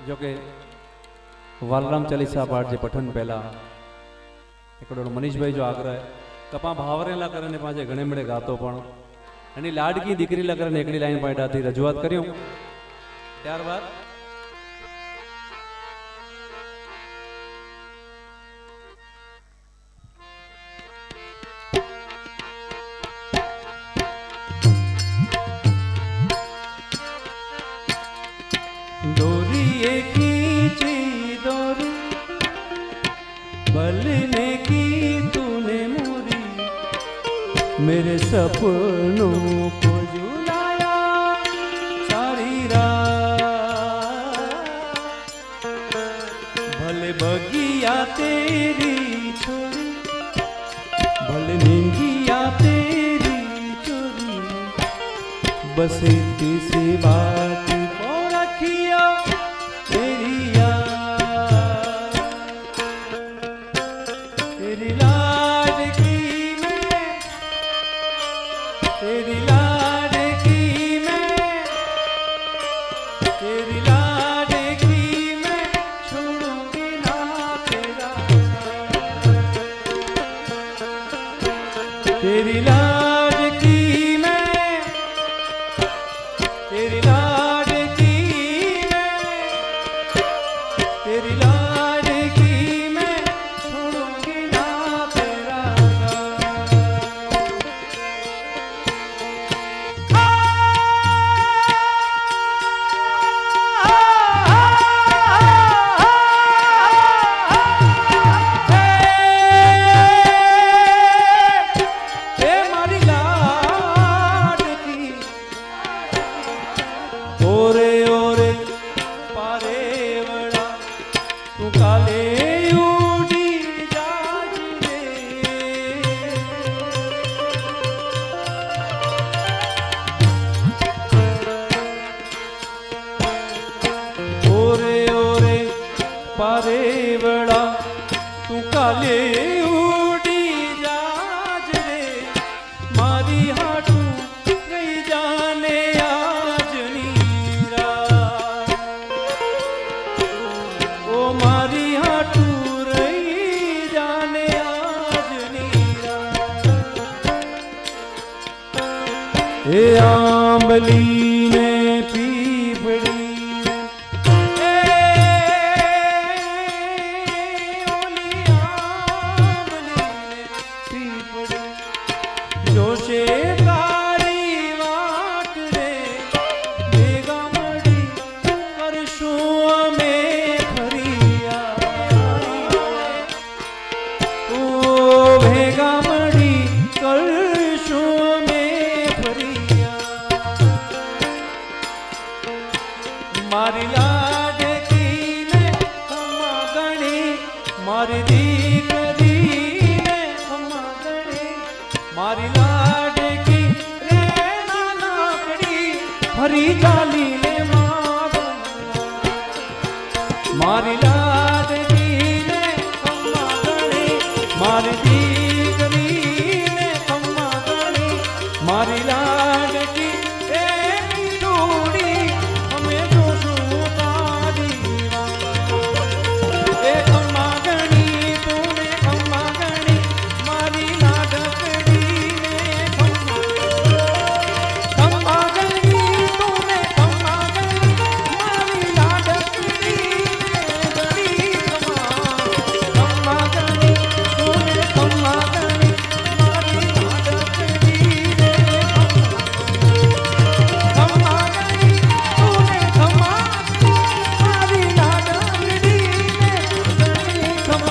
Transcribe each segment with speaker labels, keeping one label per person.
Speaker 1: जो के वालराम चालीसा पाठ जे पठन पहला एकड़ो मनीष भाई जो आग्रह है कपा भावरेला करने पाजे घणे मड़े गातो पण एनी लाडकी दीकरी ला करने एकड़ी लाइन पाटा थी रजूआत कर्यो त्यारबाद
Speaker 2: डोरी खींची डोरी बलने की तूने मोरी मेरे सपनों को झुलाया सारी रात भले बगिया तेरी छोरी भले नींगिया तेरी चोरी बस इतनी सी बात को रखिया तेरी याद तेरी लाडकी मैं तेरी लाडकी मैं तेरी लाडकी मैं छोड़ूंगी ना तेरा तेरी लाडकी मैं तेरी लाडकी तेरी लाडकी मैं छोड़ूंगी ना तेरा मारी लाडकी ओरे ओरे पारे वड़ा तू काले उड़ी जाज रे ओरे ओरे पारे वड़ा तू काले उड़ी जाज रे मारी हाटू गई जाने आज नीरा ओ मारी हाटू रही जाने आज नीरा ए आंबली ने पीपड़ी जोशे तारी वाट रे भेगा मड़ी करशो में फरिया ओ भेगा मड़ी करशो में फरिया मारी लाडकी ने खमा गणी मारी दीकरी ने खमा गणी मारी लाडकी रे नानकड़ी हरी जाली ने मारो मारी लाडकी ने खम्मा गणी मारी दीकरी ने खम्मा गणी मारी लाडकी रे टूड़ी हमें दोषों तारी ए खम्मा गणी तूने खम्मा गणी मारी लाडकड़ी खम्मा गणी तूने खम्मा गणी मारी लाडकड़ी गणी खम्मा गणी तूने खम्मा गणी मारी लाडकड़ी खम्मा गणी तूने खम्मा मारी लाडकड़ी गणी खम्मा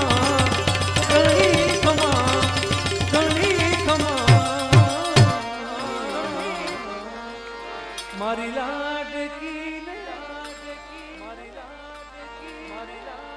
Speaker 2: गणी खम्मा मारी लाडकी ने मारी लाडकी मारी लाडकी